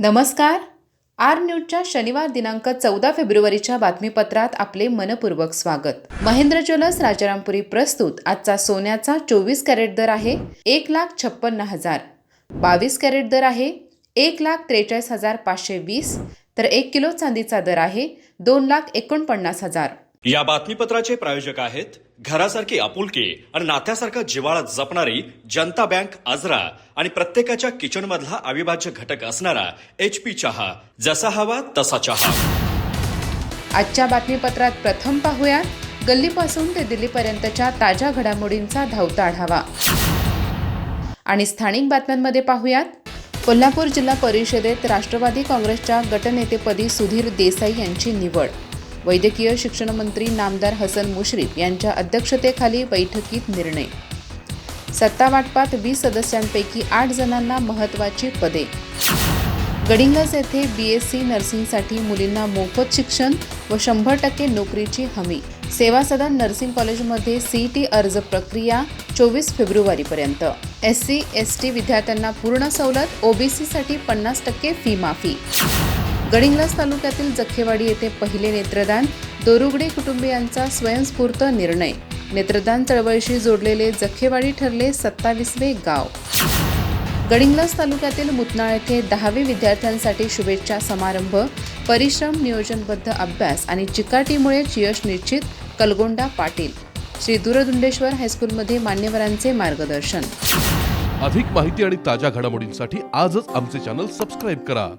नमस्कार. आर न्यूजच्या शनिवार दिनांक 14 फेब्रुवारीच्या बातमीपत्रात आपले मनपूर्वक स्वागत. महेंद्र ज्वेलर्स राजारामपुरी प्रस्तुत आजचा सोन्याचा 24 कॅरेट दर आहे 1,56,000. 22 कॅरेट दर आहे 1,43,520. तर 1 किलो चांदीचा दर आहे 2,49,000. या बातमीपत्राचे प्रायोजक आहेत घरासारखी आपुलकी आणि नात्यासारखा जिव्हाळा जपणारी जनता बँक आजरा आणि प्रत्येकाच्या किचन मधला अविभाज्य घटक असणारा HP चहा. जसा हवा तसा चहा. आजच्या बातमीपत्रात प्रथम पाहूया गल्लीपासून ते दिल्लीपर्यंतच्या ताज्या घडामोडींचा धावता आढावा. आणि स्थानिक बातम्यांमध्ये पाहूयात कोल्हापूर जिल्हा परिषदेत राष्ट्रवादी काँग्रेसच्या गटनेतेपदी सुधीर देसाई यांची निवड. वैद्यकीय शिक्षण मंत्री नामदार हसन मुश्रीफ यांच्या अध्यक्षतेखाली बैठकीत निर्णय. सत्ता वाटपात 20 सदस्यांपैकी 8 जणांना महत्त्वाची पदे. गडिंग्लज येथे BSc नर्सिंगसाठी मुलींना मोफत शिक्षण व 100% नोकरीची हमी. सेवा सदन नर्सिंग कॉलेजमध्ये CET अर्ज प्रक्रिया 24 फेब्रुवारीपर्यंत. SC ST विद्यार्थ्यांना पूर्ण सवलत. OBCसाठी 50% फी माफी. गडिंग्लज तालुक्यातील जखेवाडी येथे पहिले नेत्रदान. दोरुगडे कुटुंबियांचा स्वयंस्फूर्त निर्णय. नेत्रदान चळवळीशी जोडलेले जखेवाडी ठरले 27वे गाव. गडिंग्लज तालुक्यातील मुतनाळ येथे 10वी विद्यार्थ्यांसाठी शुभेच्छा समारंभ. परिश्रम, नियोजनबद्ध अभ्यास आणि चिकाटीमुळेच यश निश्चित. कलगोंडा पाटील. श्री दूरदुंडेश्वर हायस्कूलमध्ये मान्यवरांचे मार्गदर्शन. अधिक माहिती आणि ताज्या घडामोडींसाठी आजच आमचे चॅनल सबस्क्राईब करा.